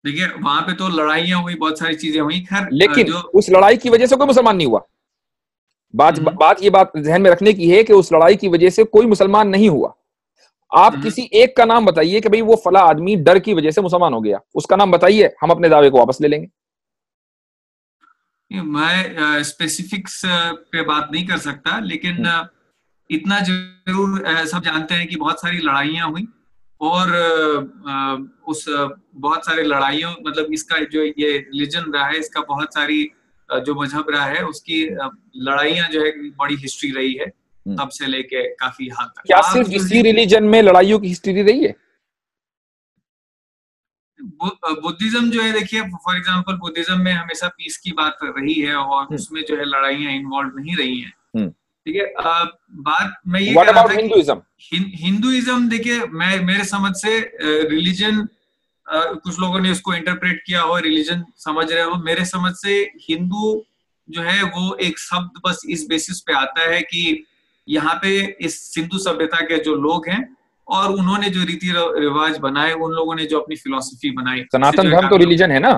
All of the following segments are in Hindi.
देखिए वहां पे तो लड़ाइयां हुई, बहुत सारी चीजें हुई, खैर लेकिन जो उस लड़ाई की वजह से कोई मुसलमान नहीं हुआ। बात ध्यान में रखने की है कि उस लड़ाई की वजह से कोई मुसलमान नहीं हुआ। आप किसी एक का नाम बताइए कि भाई वो फला आदमी डर की वजह से मुसलमान हो गया, उसका नाम बताइए, हम अपने दावे को वापस ले लेंगे। मैं स्पेसिफिक्स पे बात नहीं कर सकता, लेकिन इतना जरूर सब जानते हैं कि बहुत सारी लड़ाइयां हुई, और उस बहुत सारे लड़ाइयों, मतलब इसका जो ये रिलीजन रहा है, इसका बहुत सारी जो मजहब रहा है उसकी लड़ाइयां जो है बड़ी हिस्ट्री रही है तब से लेके काफी हाल तक। क्या आप सिर्फ जो इसी रिलीजन में लड़ाइयों की हिस्ट्री रही है? बुद्धिज्म जो है, देखिए फॉर एग्जांपल बुद्धिज्म में हमेशा पीस की बात रही है, और उसमें जो है लड़ाइयां इन्वॉल्व नहीं रही हैं। ठीक है, बात मैं ये कह रहा था कि हिंदुइज्म, देखिए मैं मेरे समझ से रिलीजन, कुछ लोगों ने उसको इंटरप्रेट किया हो, रिलीजन समझ रहे हो, मेरे समझ से हिंदू जो है वो एक शब्द बस इस बेसिस पे आता है कि यहाँ पे इस सिंधु सभ्यता के जो लोग हैं और उन्होंने जो रीति रिवाज बनाए, उन लोगों ने जो अपनी फिलॉसफी बनाई, सनातन धर्म तो रिलीजन है ना,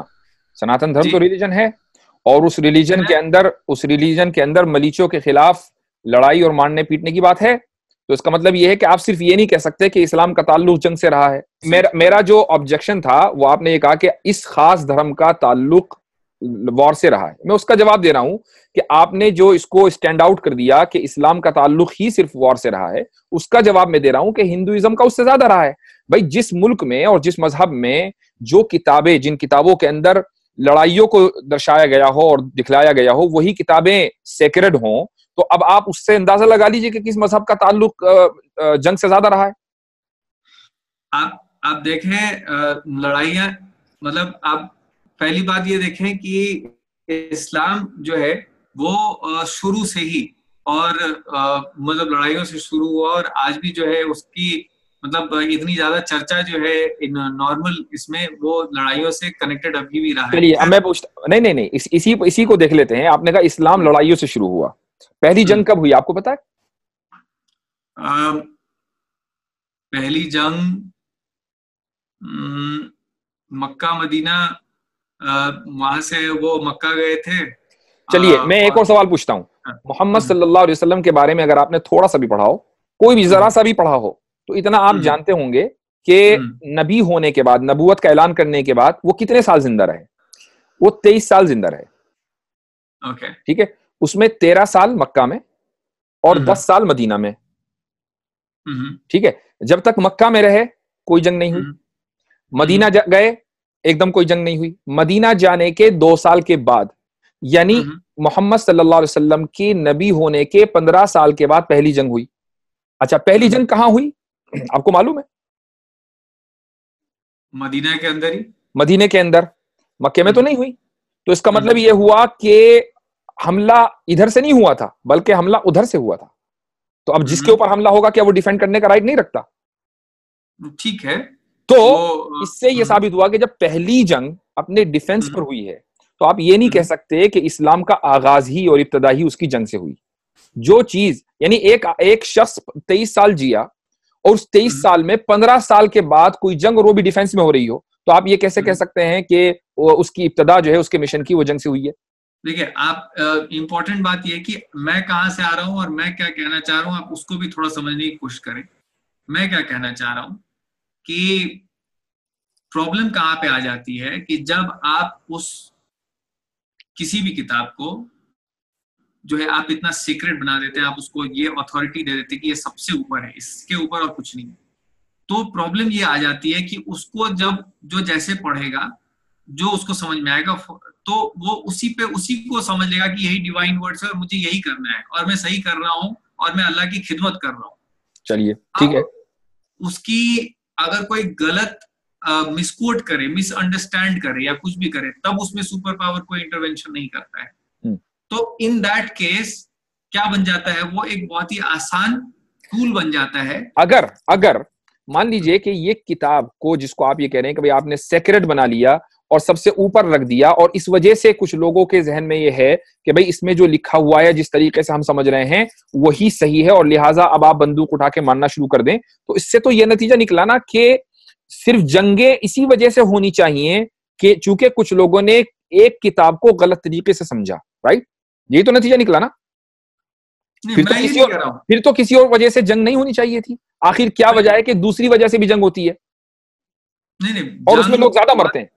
सनातन धर्म तो रिलीजन है, और उस रिलीजन के अंदर मलीचों के खिलाफ लड़ाई और मारने पीटने की बात है। तो इसका मतलब यह है कि आप सिर्फ ये नहीं कह सकते कि इस्लाम का ताल्लुक जंग से रहा है। मेरा जो ऑब्जेक्शन था वो आपने ये कहा कि इस खास धर्म का ताल्लुक वॉर से रहा है। मैं उसका जवाब दे रहा हूं कि आपने जो इसको स्टैंड आउट कर दिया कि इस्लाम का ताल्लुक ही सिर्फ वॉर से रहा है, उसका जवाब मैं दे रहा हूं कि हिंदुइज्म का उससे ज्यादा रहा है। भाई जिस मुल्क में और जिस मजहब में जो किताबें, जिन किताबों के अंदर लड़ाइयों को दर्शाया गया हो और दिखलाया गया हो, वही किताबें सेक्रेड हों, तो अब आप उससे अंदाजा लगा लीजिए कि किस मजहब का ताल्लुक जंग से ज्यादा रहा है। आप देखें लड़ाइयां, मतलब आप पहली बात ये देखें कि इस्लाम जो है वो शुरू से ही, और मतलब लड़ाइयों से शुरू हुआ, और आज भी जो है उसकी मतलब इतनी ज्यादा चर्चा जो है इन नॉर्मल इसमें, वो लड़ाइयों से कनेक्टेड अभी भी रहा है। चलिए अब मैं पूछता, नहीं, इसी को देख लेते हैं। आपने कहा इस्लाम लड़ाइयों से शुरू हुआ, पहली जंग कब हुई आपको पता है? पहली जंग मक्का मदीना, वहां से वो मक्का गए थे। चलिए मैं एक और सवाल पूछता हूँ। मोहम्मद सल्लल्लाहु अलैहि वसल्लम के बारे में अगर आपने थोड़ा सा भी पढ़ा हो, कोई भी जरा सा भी पढ़ा हो, तो इतना आप जानते होंगे कि नबी होने के बाद, नबूवत का ऐलान करने के बाद वो कितने साल जिंदा रहे? वो 23 साल जिंदा रहे। ठीक है, उसमें 13 साल मक्का में और 10 साल मदीना में। ठीक है, जब तक मक्का में रहे कोई जंग नहीं हुई, मदीना गए एकदम कोई जंग नहीं हुई। मदीना जाने के 2 साल के बाद, यानी मोहम्मद सल्लल्लाहु अलैहि वसल्लम की नबी होने के 15 साल के बाद पहली जंग हुई। अच्छा, पहली जंग कहां हुई आपको मालूम है? मदीना के अंदर ही। मदीने के अंदर, मक्के में तो नहीं हुई। तो इसका मतलब यह हुआ कि हमला इधर से नहीं हुआ था, बल्कि हमला उधर से हुआ था। तो अब जिसके ऊपर हमला होगा, क्या वो डिफेंड करने का राइट नहीं रखता? ठीक है, तो इससे यह साबित हुआ कि जब पहली जंग अपने डिफेंस पर हुई है, तो आप ये नहीं कह सकते कि इस्लाम का आगाज ही और इब्तदा ही उसकी जंग से हुई। जो चीज, यानी एक शख्स 23 साल जिया और उस 23 साल में 15 साल के बाद कोई जंग और वो भी डिफेंस में हो रही हो, तो आप ये कैसे कह सकते हैं कि उसकी इब्तदा जो है उसके मिशन की वो जंग से हुई है? देखिए आप, इंपॉर्टेंट बात यह है कि मैं कहां से आ रहा हूं और मैं क्या कहना चाह रहा हूं, आप उसको भी थोड़ा समझने की कोशिश करें। मैं क्या कहना चाह रहा हूं कि प्रॉब्लम कहां पे आ जाती है कि जब आप उस किसी भी किताब को जो है आप इतना सीक्रेट बना देते हैं, आप उसको ये अथॉरिटी दे देते हैं कि ये सबसे ऊपर है, इसके ऊपर और कुछ नहीं, तो प्रॉब्लम ये आ जाती है कि उसको जब जो जैसे पढ़ेगा, जो उसको समझ में आएगा, तो वो उसी को समझ लेगा कि यही डिवाइन वर्ड्स है और मुझे यही करना है और मैं सही कर रहा हूं और मैं अल्लाह की खिदमत कर रहा हूं। चलिए ठीक है, उसकी अगर कोई गलत मिसकोट करे, मिसअंडरस्टैंड करे या कुछ भी करे, तब उसमें सुपर पावर कोई इंटरवेंशन नहीं करता है। तो इन दैट केस क्या बन जाता है, वो एक बहुत ही आसान टूल बन जाता है। अगर मान लीजिए कि ये किताब को, जिसको आप ये कह रहे हैं कि भाई आपने सेक्रेट बना लिया और सबसे ऊपर रख दिया, और इस वजह से कुछ लोगों के जहन में ये है कि भाई इसमें जो लिखा हुआ है, जिस तरीके से हम समझ रहे हैं वही सही है, और लिहाजा अब आप बंदूक उठा के मारना शुरू कर दें, तो इससे तो यह नतीजा निकला ना कि सिर्फ जंगें इसी वजह से होनी चाहिए कि चूंकि कुछ लोगों ने एक किताब को गलत तरीके से समझा, राइट? यही तो नतीजा निकला ना। फिर तो किसी और वजह से जंग नहीं होनी चाहिए थी। आखिर क्या वजह है कि दूसरी वजह से भी जंग होती है? नहीं, और उसमें लोग ज्यादा मरते हैं।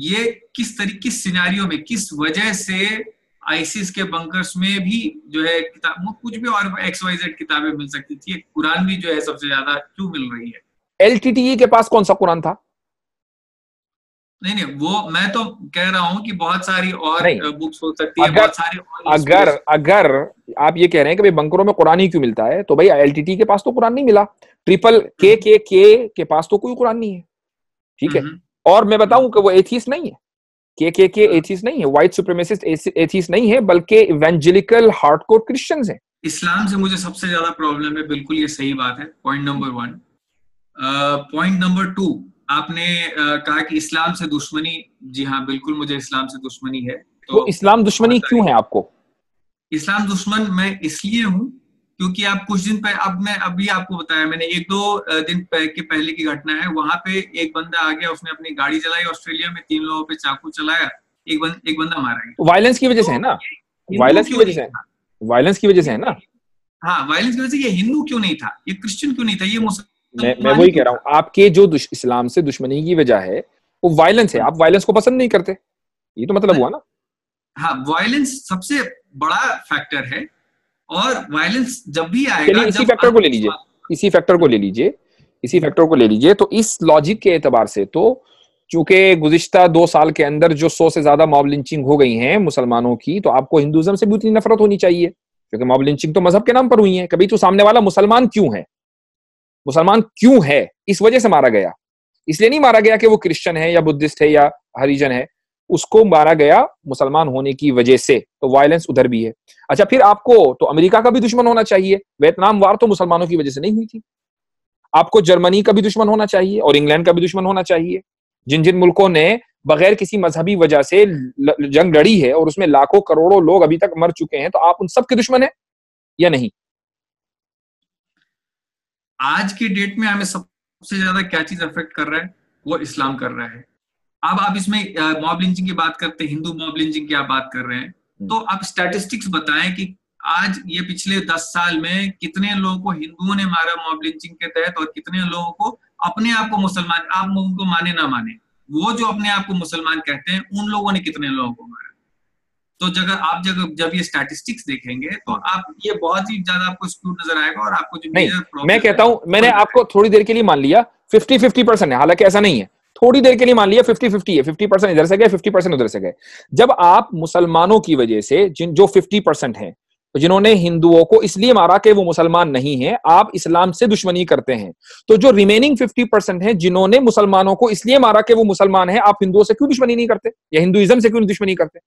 ये किस सिनेरियो में, किस वजह से आईसिस के बंकर्स में भी जो है किताब, कुछ भी और XYZ किताबें मिल सकती थी, कुरान भी जो है सबसे ज्यादा क्यों मिल रही है? LTTE के पास कौन सा कुरान था? नहीं, वो मैं तो कह रहा हूं कि बहुत सारी और बुक्स हो सकती है, बहुत सारी अगर आप ये कह रहे हैं कि भाई बंकरों में कुरान ही क्यों मिलता है, तो भाई LTTE के पास तो कुरान नहीं मिला, ट्रिपल के पास तो कोई कुरान नहीं है, ठीक है? और मैं बताऊं कि वो एथीस्ट नहीं है, के एथीस्ट नहीं है, व्हाइट सुप्रीमेसिस्ट एथीस्ट नहीं है, बल्कि इवेंजेलिकल हार्डकोर क्रिश्चियंस हैं। इस्लाम से मुझे सबसे ज्यादा प्रॉब्लम है, बिल्कुल ये सही बात है, पॉइंट नंबर 1। पॉइंट नंबर 2, आपने कहा कि इस्लाम से दुश्मनी। जी हाँ, बिल्कुल मुझे इस्लाम से दुश्मनी है। तो इस्लाम दुश्मनी क्यों है आपको? इस्लाम दुश्मन मैं इसलिए हूं क्योंकि आप कुछ दिन पहले, मैं अभी आपको बताया, मैंने 1-2 दिन के पहले की घटना है। वहां पे एक बंदा आ गया, उसने अपनी गाड़ी चलाई ऑस्ट्रेलिया में, 3 लोगों पे चाकू चलाया, एक बंदा मारा गया। वायलेंस की वजह से है ना, वायलेंस की वजह से है, वायलेंस की वजह से है ना। हाँ, वायलेंस की वजह से। ये हिंदू क्यों नहीं था, ये क्रिश्चियन क्यों नहीं था, ये मुसलमान। मैं वही कह रहा हूँ, आपके जो इस्लाम से दुश्मनी की वजह है वो वायलेंस है, आप वायलेंस को पसंद नहीं करते, ये तो मतलब हुआ ना। हाँ, वायलेंस सबसे बड़ा फैक्टर है, और वायलेंस जब भी आएगा, इसी फैक्टर को ले लीजिए, इसी फैक्टर को ले लीजिए, इसी फैक्टर को ले लीजिए। तो इस लॉजिक के एतबार से तो चूंकि गुज़िश्ता 2 साल के अंदर जो 100 से ज्यादा मॉब लिंचिंग हो गई हैं मुसलमानों की, तो आपको हिंदुइज्म से भी उतनी नफरत होनी चाहिए, क्योंकि मॉब लिंचिंग तो मजहब के नाम पर हुई है। कभी तो सामने वाला मुसलमान क्यों है, मुसलमान क्यों है, इस वजह से मारा गया। इसलिए नहीं मारा गया कि वो क्रिश्चियन है या बुद्धिस्ट है या हरिजन है, उसको मारा गया मुसलमान होने की वजह से। तो वायलेंस उधर भी है। अच्छा, फिर आपको तो अमेरिका का भी दुश्मन होना चाहिए, वियतनाम वार तो मुसलमानों की वजह से नहीं हुई थी। आपको जर्मनी का भी दुश्मन होना चाहिए और इंग्लैंड का भी दुश्मन होना चाहिए, जिन जिन मुल्कों ने बगैर किसी मजहबी वजह से जंग लड़ी है और उसमें लाखों करोड़ों लोग अभी तक मर चुके हैं, तो आप उन सब के दुश्मन है या नहीं? आज की डेट में हमें सबसे ज्यादा क्या चीज अफेक्ट कर रहा है, वो इस्लाम कर रहा है। अब आप इसमें मॉब लिंचिंग की बात करते हैं, हिंदू मॉब लिंचिंग की आप बात कर रहे हैं, तो आप स्टैटिस्टिक्स बताएं कि आज ये पिछले 10 साल में कितने लोगों को हिंदुओं ने मारा मॉब लिंचिंग के तहत, और कितने लोगों को अपने आप को मुसलमान, आप उनको माने ना माने, वो जो अपने आप को मुसलमान कहते हैं, उन लोगों ने कितने लोगों को मारा। तो जब ये स्टैटिस्टिक्स देखेंगे तो आप ये बहुत ही ज्यादा आपको स्क्यूड नजर आएगा, और आपको जो नहीं, मैं कहता हूं, मैंने आपको थोड़ी देर के लिए मान लिया 50-50% है, हालांकि ऐसा नहीं है, थोड़ी देर के लिए मान लिया 50-50 है, 50% इधर से गए, 50% उधर से गए। जब आप मुसलमानों की वजह से जो 50% हैं, जिन्होंने हिंदुओं को इसलिए मारा कि वो मुसलमान नहीं है, आप इस्लाम से दुश्मनी करते हैं, तो जो रिमेनिंग 50% है जिन्होंने मुसलमानों को इसलिए मारा कि वो मुसलमान है, आप हिंदुओं से क्यों दुश्मनी नहीं करते, या हिंदुइज्म से क्यों दुश्मनी करते?